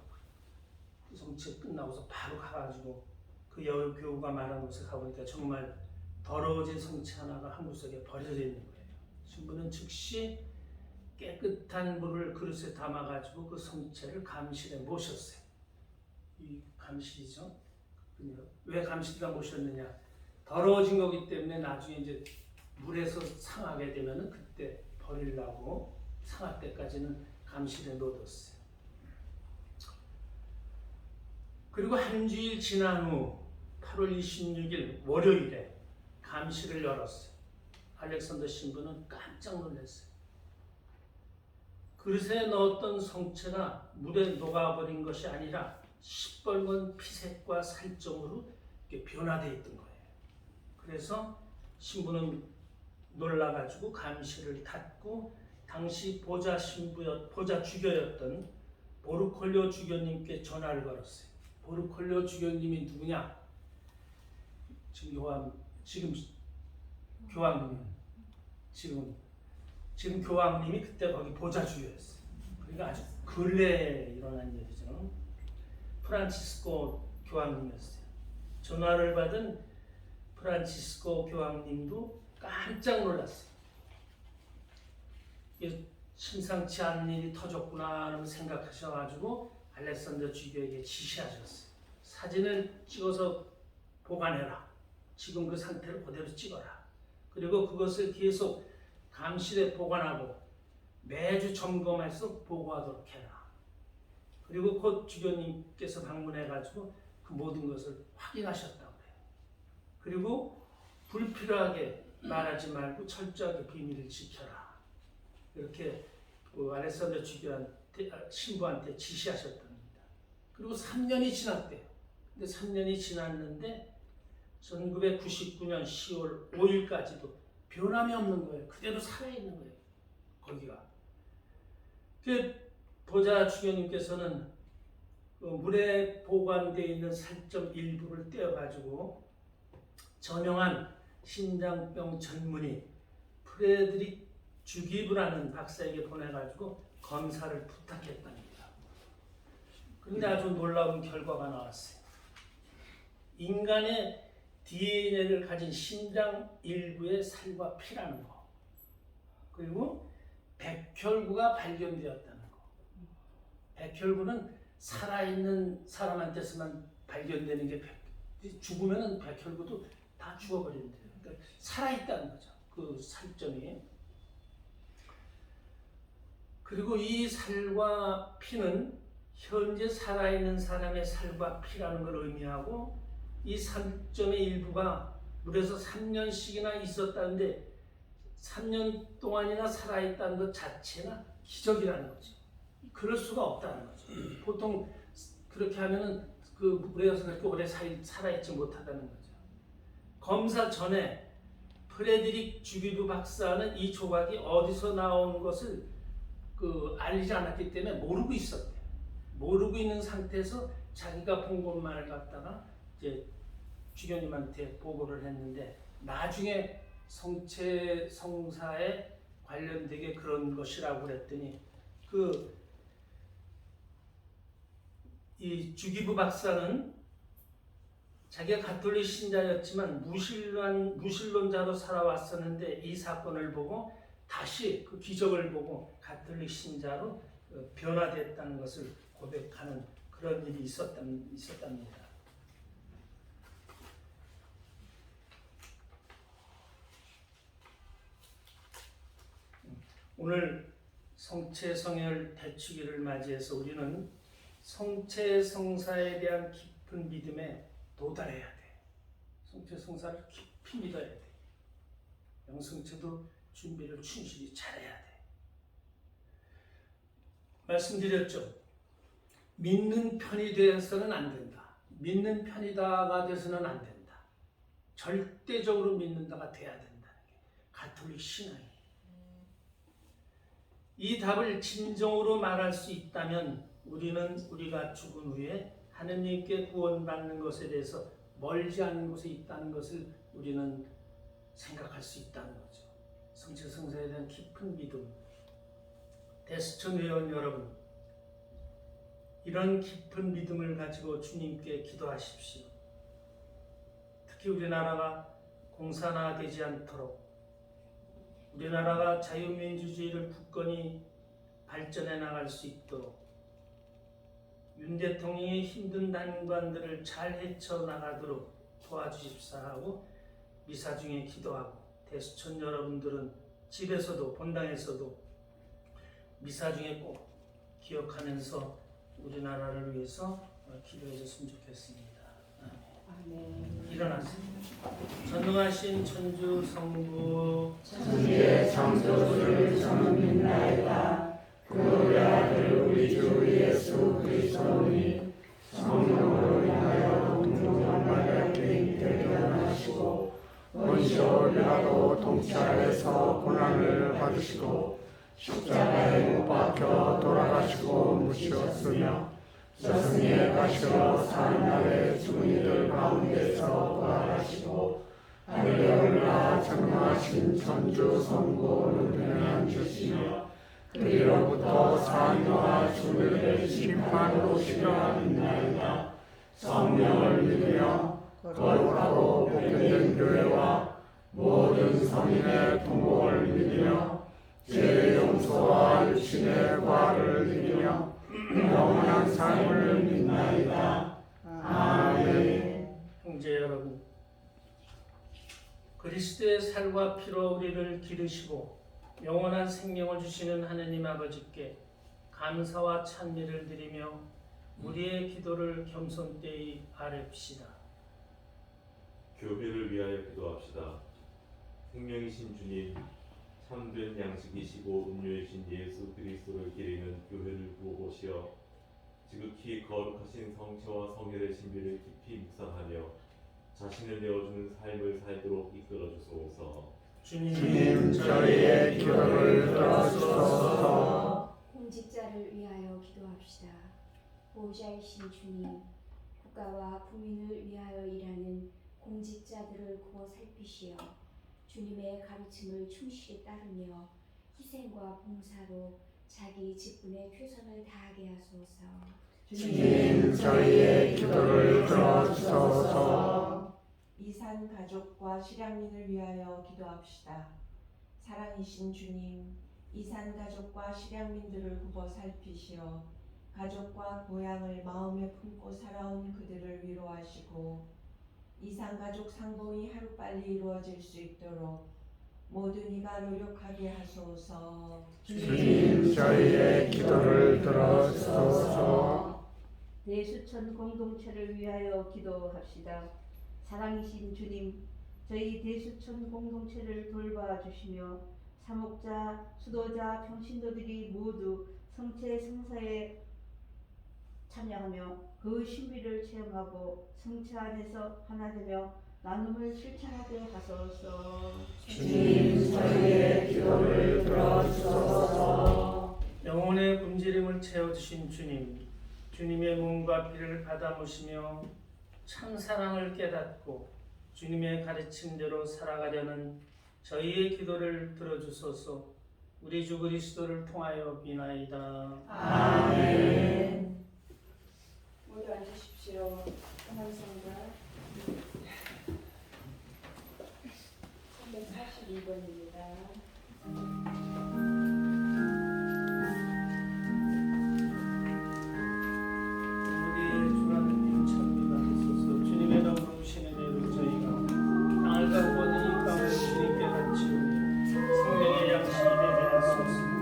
그 성체 끝나고서 바로 가가지고 그 교우가 말한 곳에 가보니까 정말 더러워진 성체 하나가 한 구석에 버려져 있는 거예요. 신부는 즉시 깨끗한 물을 그릇에 담아가지고 그 성체를 감실에 모셨어요. 이 감실이죠. 왜 감실에다 모셨느냐? 더러워진 거기 때문에 나중에 이제 물에서 상하게 되면은 그때 버리려고 상할 때까지는 감실에 넣어뒀어요. 그리고 한 주일 지난 후 8월 26일 월요일에 감실을 열었어요. 알렉산더 신부는 깜짝 놀랐어요. 그릇에 넣었던 성체가 물에 녹아버린 것이 아니라 시뻘건 피색과 살점으로 이렇게 변화되어 있던 거예요. 그래서 신부는 놀라가지고 감실을 닫고 당시 보좌 주교였던 보르콜료 주교님께 전화를 걸었어요. 보르콜료 주교님이 누구냐? 지금 교황님이 그때 거기 보좌 주교였어요. 그러니까 아주 근래에 일어난 일이죠. 프란치스코 교황님이었어요. 전화를 받은 프란치스코 교황님도 깜짝 놀랐어요. 이게 심상치 않은 일이 터졌구나 하는 생각하셔가지고 알렉산더 주교에게 지시하셨어요. 사진을 찍어서 보관해라. 지금 그 상태를 그대로 찍어라. 그리고 그것을 계속 감실에 보관하고 매주 점검해서 보고하도록 해라. 그리고 곧 주교님께서 방문해가지고 그 모든 것을 확인하셨다고 해요. 그리고 불필요하게 말하지 말고 철저하게 비밀을 지켜라. 이렇게 알렉산더 신부한테 지시하셨답니다. 그리고 3년이 지났대요. 근데 3년이 지났는데 1999년 10월 5일까지도 변함이 없는 거예요. 그대로 살아있는 거예요. 거기가. 그 보좌 주교님께서는 그 물에 보관되어 있는 살점 일부를 떼어가지고 저명한 심장병 전문의 프레드릭 주기브라는 박사에게 보내가지고 검사를 부탁했답니다. 그런데 아주 놀라운 결과가 나왔어요. 인간의 DNA를 가진 심장 일부의 살과 피라는 거, 그리고 백혈구가 발견되었다는 거. 백혈구는 살아있는 사람한테서만 발견되는 게 죽으면 백혈구도 다 죽어버린대요. 그러니까 살아있다는 거죠. 그 살점이. 그리고 이 살과 피는 현재 살아있는 사람의 살과 피라는 걸 의미하고 이 살점의 일부가 물에서 3년씩이나 있었다는데 3년 동안이나 살아있다는 것 자체가 기적이라는 거죠. 그럴 수가 없다는 거죠. 보통 그렇게 하면은 그 물에서 그렇게 오래 살아있지 못하다는 거죠. 검사 전에 프레드릭 주기브 박사는 이 조각이 어디서 나온 것을 알리지 않았기 때문에 모르고 있었대요. 모르고 있는 상태에서 자기가 본 것만을 갖다가 이제 주교님한테 보고를 했는데 나중에 성체 성사에 관련되게 그런 것이라고 그랬더니 이 주기부 박사는 자기가 가톨릭 신자였지만 무신론자로 살아왔었는데 이 사건을 보고 다시 그 기적을 보고 가톨릭 신자로 변화됐다는 것을 고백하는 그런 일이 있었답니다. 오늘 성체성혈 대축일을 맞이해서 우리는 성체성사에 대한 깊은 깊은 믿음에 도달해야 돼. 성체 성사를 깊이 믿어야 돼. 영성체도 준비를 충실히 잘해야 돼. 말씀드렸죠. 믿는 편이 되어서는 안 된다. 믿는 편이다가 돼서는 안 된다. 절대적으로 믿는다가 돼야 된다는 게 가톨릭 신앙이에요. 이 답을 진정으로 말할 수 있다면 우리는 우리가 죽은 후에 하느님께 구원받는 것에 대해서 멀지 않은 곳에 있다는 것을 우리는 생각할 수 있다는 거죠. 성체 성사에 대한 깊은 믿음. 대수천 회원 여러분, 이런 깊은 믿음을 가지고 주님께 기도하십시오. 특히 우리나라가 공산화되지 않도록, 우리나라가 자유민주주의를 굳건히 발전해 나갈 수 있도록, 윤 대통령의 힘든 난관들을 잘 헤쳐나가도록 도와주십사 하고 미사 중에 기도하고, 대수천 여러분들은 집에서도 본당에서도 미사 중에 꼭 기억하면서 우리나라를 위해서 기도해 줬으면 좋겠습니다. 아멘. 일어나세요. 전능하신 천주 성부 천주의 창조주를 저는 믿나이다. 그의 아들 우리 주 예수 그리스도니 성령으로 인하여 동정한 마리아께 태어나시고 원시오 빌라도 통치하에서 고난을 받으시고 십자가에 못 박혀 돌아가시고 묻히었으며 저승에 가시어 사흘날에 죽은 이들 가운데서 부활하시고 하늘에 올라 전능하신 천주 성부 우편에 앉으시며 그리로부터 사인과 주를 심판으로 오시려 믿나이다. 성령을 믿으며 거룩하고 복된 교회와 모든 성인의 통복을 믿으며 죄의 용서와 육신의 부활을 믿으며 영원한 삶을 믿나이다. 아멘. 형제 여러분, 그리스도의 살과 피로 우리를 기르시고 영원한 생명을 주시는 하느님 아버지께 감사와 찬미를 드리며 우리의 기도를 겸손되이 아뢰옵시다. 교회를 위하여 기도합시다. 생명이신 주님, 참된 양식이시고 음료이신 예수 그리스도를 기리는 교회를 구호시어 지극히 거룩하신 성체와 성혈의 신비를 깊이 묵상하며 자신을 내어주는 삶을 살도록 이끌어 주소서. 주님 저희의 기도를 들어주소서. 공직자를 위하여 기도합시다. 보호자이신 주님, 국가와 국민을 위하여 일하는 공직자들을 구워 살피시어 주님의 가르침을 충실히 따르며 희생과 봉사로 자기 직분에 최선을 다하게 하소서. 주님 저희의 기도를 들어주소서. 이산 가족과 실향민을 위하여 기도합시다. 사랑이신 주님, 이산 가족과 실향민들을 굽어 살피시어 가족과 고향을 마음에 품고 살아온 그들을 위로하시고 이산 가족 상봉이 하루빨리 이루어질 수 있도록 모든 이가 노력하게 하소서. 주님 저희의 기도를 들어주소서. 대수천 공동체를 위하여 기도합시다. 사랑이신 주님, 저희 대수천 공동체를 돌봐주시며 사목자, 수도자, 평신도들이 모두 성체 성사에 참여하며 그 신비를 체험하고 성체 안에서 하나 되며 나눔을 실천하게 하소서. 주님 저희의 기도를 들어주소서. 영혼의 굶주림을 채워주신 주님, 주님의 몸과 피를 받아보시며 참 사랑을 깨닫고 주님의 가르침대로 살아가려는 저희의 기도를 들어주소서. 우리 주 그리스도를 통하여 비나이다. 아멘. 모두 앉으십시오. 한성가 342번입니다. 우리의 주 하느님 참비가 되소서. 주님의 이름으로 오시는 애를 저희가 땅을 가고 이 땅을 주님께 바치오니 생명의 양식이 되게 하소서.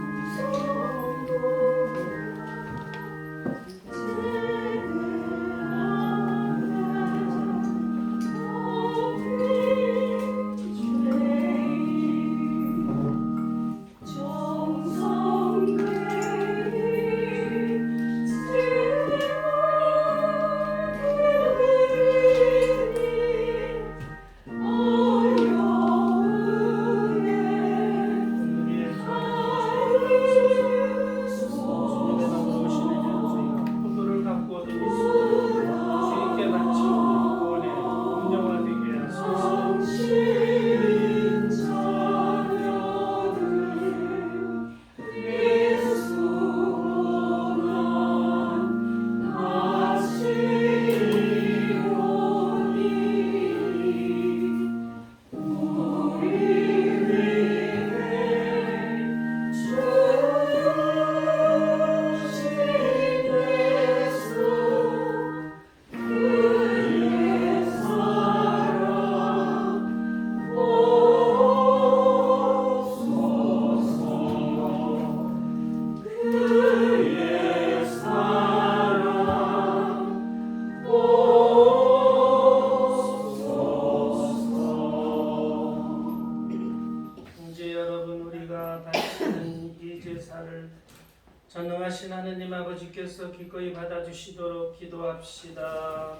주님께서 기꺼이 받아주시도록 기도합시다.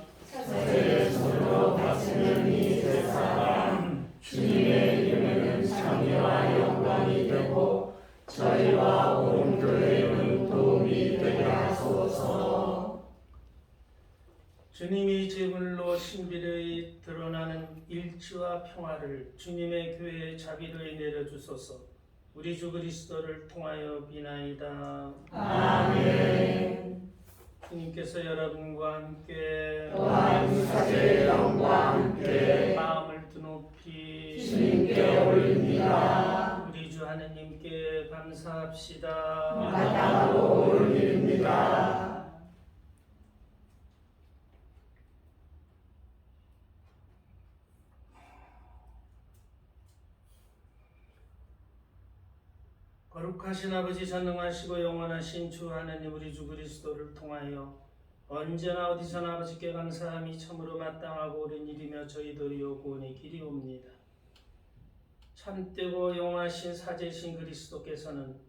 내 손으로 바치는 이 제사가 주님의 이름에는 찬미와 영광이 되고 저희와 온 교회에는 도움이 되게 하소서. 주님이 제물로 신비를 드러나는 일치와 평화를 주님의 교회의 자비로이 내려주소서. 우리 주 그리스도를 통하여 비나이다. 아멘. 주님께서 여러분과 함께 또한 사제의 영과 함께 마음을 드높이 주님께 올립니다. 우리 주 하느님께 감사합시다. 마땅하고 옳은 일입니다. 거룩하신 아버지 전능하시고 영원하신 주 하느님 우리 주 그리스도를 통하여 언제나 어디서나 아버지께 감사함이 참으로 마땅하고 옳은 일이며 저희들이 요구원의 길이옵니다. 참되고 영원하신 사제신 그리스도께서는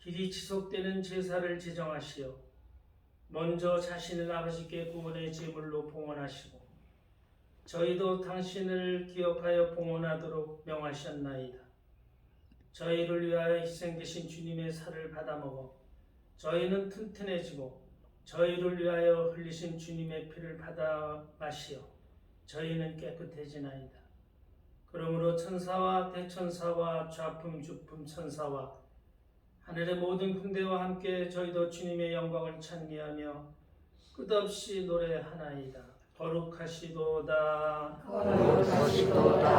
길이 지속되는 제사를 제정하시어 먼저 자신을 아버지께 구원의 제물로 봉헌하시고 저희도 당신을 기억하여 봉헌하도록 명하셨나이다. 저희를 위하여 희생되신 주님의 살을 받아먹어 저희는 튼튼해지고 저희를 위하여 흘리신 주님의 피를 받아 마시어 저희는 깨끗해지나이다. 그러므로 천사와 대천사와 좌품 주품 천사와 하늘의 모든 군대와 함께 저희도 주님의 영광을 찬미하며 끝없이 노래하나이다. 거룩하시도다. 거룩하시도다.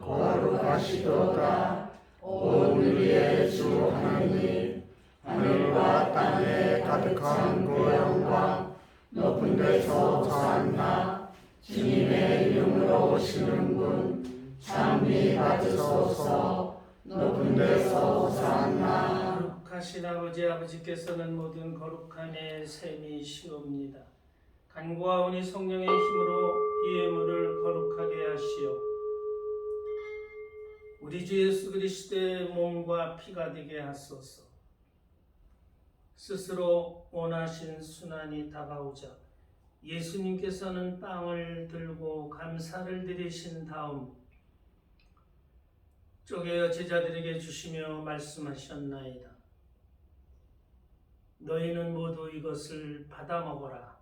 거룩하시도다. 온 우리의 주 하나님, 하늘과 땅에 가득한 그 영광 높은 데서 저한나 주님의 이름으로 오시는 분 찬미 받으소서. 높은 데서 저한나. 거룩하신 아버지께서는 모든 거룩함의 셈이시옵니다. 간구하오니 성령의 힘으로 이 예물을 거룩하게 하시어 우리 주 예수 그리스도의 몸과 피가 되게 하소서. 스스로 원하신 순환이 다가오자 예수님께서는 빵을 들고 감사를 드리신 다음 쪼개어 제자들에게 주시며 말씀하셨나이다. 너희는 모두 이것을 받아 먹어라.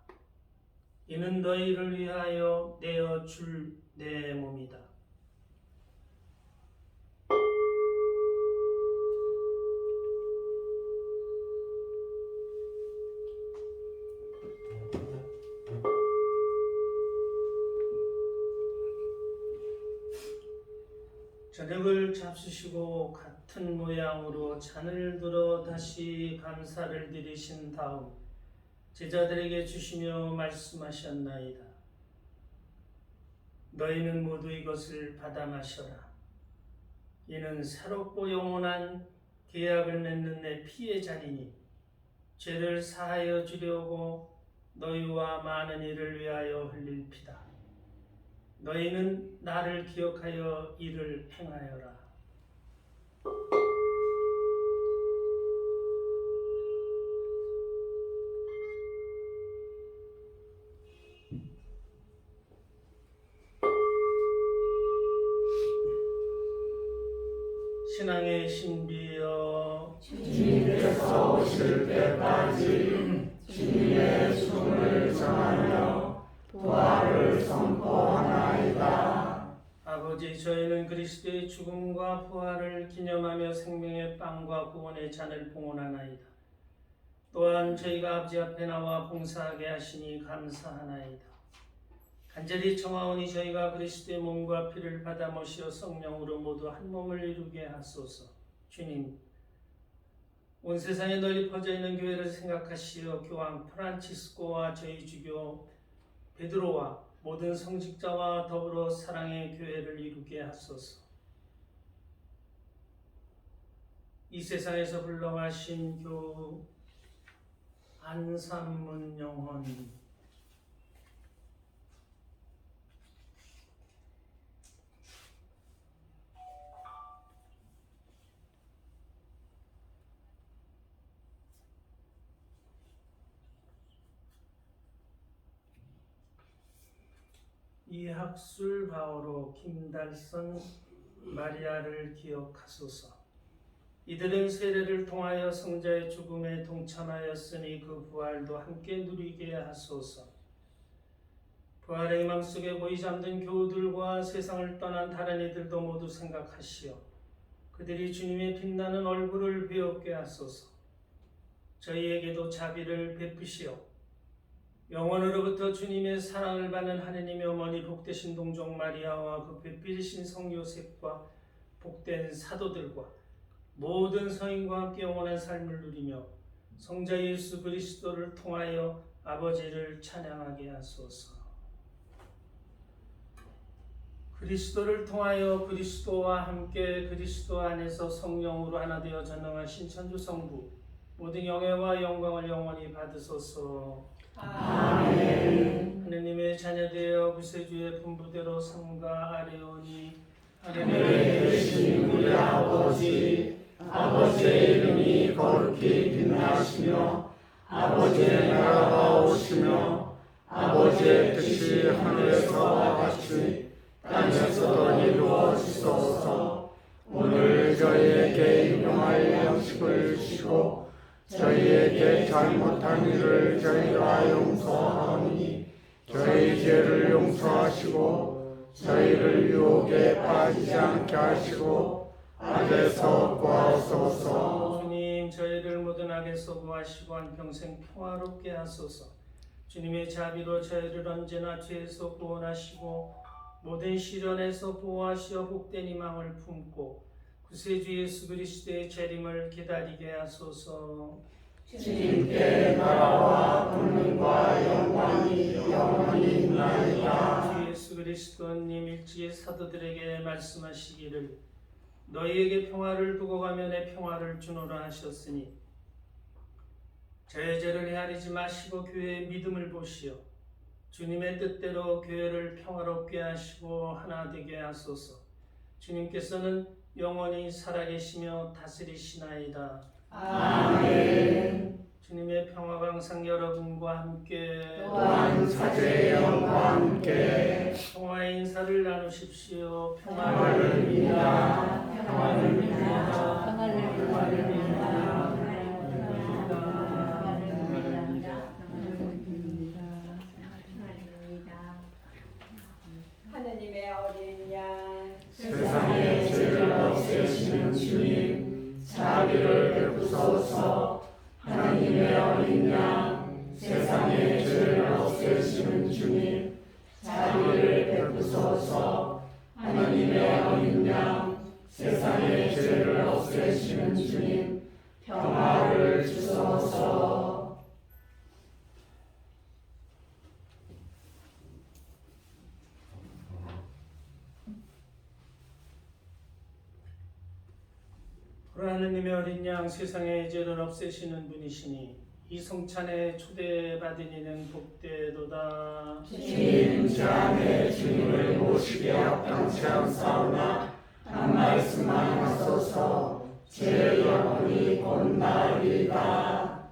이는 너희를 위하여 내어 줄 내 몸이다. 저녁을 잡수시고 같은 모양으로 잔을 들어 다시 감사를 드리신 다음 제자들에게 주시며 말씀하셨나이다. 너희는 모두 이것을 받아 마셔라. 이는 새롭고 영원한 계약을 맺는 내 피의 잔이니 죄를 사하여 주려고 너희와 많은 이를 위하여 흘릴 피다. 너희는 나를 기억하여 이를 행하여라. 신앙의 신비여 주님께서 오실 때까지 주님의 숨을 정하며 부활을 선포하나이다. 아버지, 저희는 그리스도의 죽음과 부활을 기념하며 생명의 빵과 구원의 잔을 봉헌하나이다. 또한 저희가 아버지 앞에 나와 봉사하게 하시니 감사하나이다. 간절히 청하오니 저희가 그리스도의 몸과 피를 받아 모시어 성령으로 모두 한 몸을 이루게 하소서. 주님, 온 세상에 널리 퍼져 있는 교회를 생각하시어 교황 프란치스코와 저희 주교 베드로와 모든 성직자와 더불어 사랑의 교회를 이루게 하소서. 이 세상에서 불러가신 교우 안산문 영혼, 이학술 바오로 김달선 마리아를 기억하소서. 이들은 세례를 통하여 성자의 죽음에 동참하였으니 그 부활도 함께 누리게 하소서. 부활의 희망 속에 고이 잠든 교우들과 세상을 떠난 다른 이들도 모두 생각하시어 그들이 주님의 빛나는 얼굴을 배웠게 하소서. 저희에게도 자비를 베푸시어 영원으로부터 주님의 사랑을 받는 하느님의 어머니 복되신 동정 마리아와 그 배필이신 성 요셉과 복된 사도들과 모든 성인과 함께 영원한 삶을 누리며 성자 예수 그리스도를 통하여 아버지를 찬양하게 하소서. 그리스도를 통하여 그리스도와 함께 그리스도 안에서 성령으로 하나 되어 전능하신 천주 성부 모든 영예와 영광을 영원히 받으소서. 아멘. 하느님의 자녀되어 구세주의 분부대로 삼가 아뢰오니 하늘에 계신 우리 아버지의 이름이 거룩히 빛나시며 아버지의 나라가 오시며 아버지의 뜻이 하늘에서와 같이 땅에서도 이루어지소서. 오늘 저희에게 일용할 양식을 주시고 저희에게 잘못한 일을 저희가 용서하오니 저희 죄를 용서하시고 저희를 유혹에 빠지지 않게 하시고 악에서 구하소서. 주님, 저희를 모든 악에서 구하시고 한평생 평화롭게 하소서. 주님의 자비로 저희를 언제나 죄에서 구원하시고 모든 시련에서 보호하시어 복된 희망을 품고 구세주 예수 그리스도의 재림을 기다리게 하소서. 주님께 나라와 권능과 영광이 영원히 있나이다. 주 예수 그리스도님 일찍이 사도들에게 말씀하시기를 너희에게 평화를 두고 가며 내 평화를 주노라 하셨으니 저의 죄를 헤아리지 마시고 교회의 믿음을 보시어 주님의 뜻대로 교회를 평화롭게 하시고 하나 되게 하소서. 주님께서는 영원히 살아계시며 다스리시나이다. 아멘. 주님의 평화가 항상 여러분과 함께 또한 사제의 영과 함께 평화의 인사를 나누십시오. 평화를 빕니다. 평화를 빕니다. 평화를 빕니다. 하느님의 어린 양 세상의 죄를 없애시는 주님 자비를 베푸소서. 하나님의 어린 양 세상의 죄를 없애시는 주님 자비를 베푸소서. 하나님의 어린 양 세상의 죄를 없애시는 주님 평화를 주소서. 하느님의 어린 양 세상의 죄를 없애시는 분이시니 이 성찬에 초대받은 이는 복되도다. 주님 제 안에 주님을 모시게 합당치 않사오나 한 말씀만 하소서. 제 영혼이 곧 나으리이다.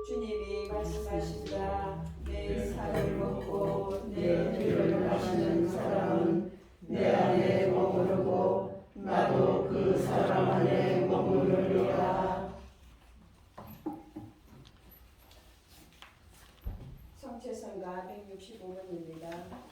주님이 말씀하신다. 내 살을 먹고 내 피를 마시는 사람은 내 안에 머무르고 나도 그 사람 안에 머무르리라. 성체성가 165번입니다.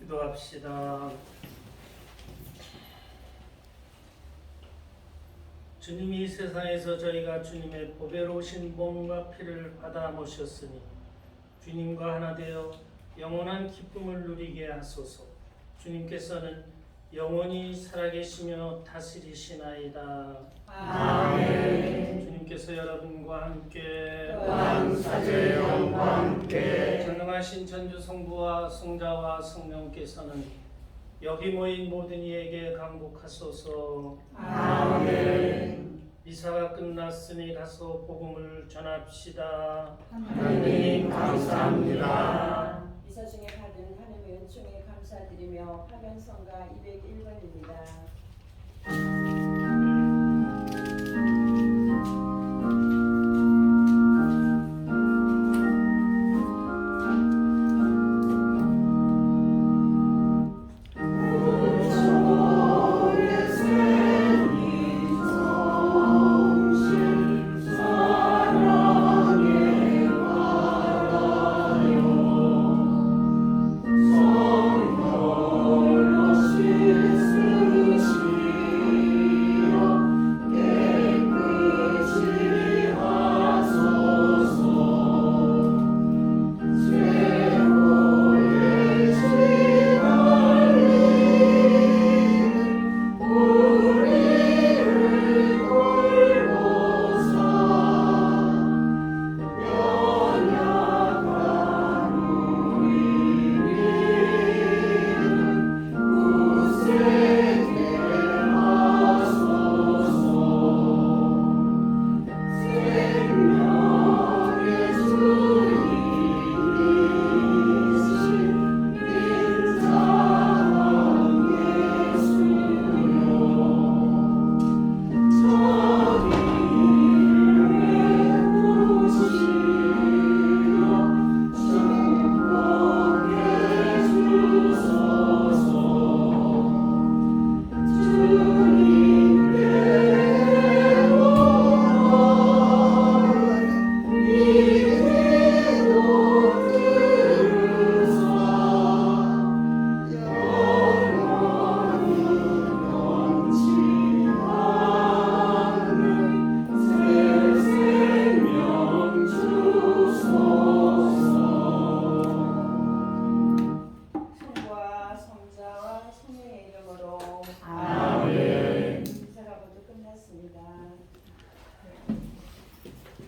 기도합시다. 주님이 세상에서 저희가 주님의 보배로우신 몸과 피를 받아 모셨으니 주님과 하나 되어 영원한 기쁨을 누리게 하소서. 주님께서는 영원히 살아계시며 다스리시나이다. 아멘. 주님께서 여러분과 함께 왕사제 영과 함께 전능하신 전주 성부와 성자와 성령께서는 여기 모인 모든 이에게 강복하소서. 아멘. 미사가 끝났으니 가서 복음을 전합시다. 하나님 감사합니다. 미사 중에 받은 하나님의 은총에 감사드리며 파견성가 201번입니다. 성부와 성자와 성령의 이름으로 아멘. 미사가 모두 끝났습니다.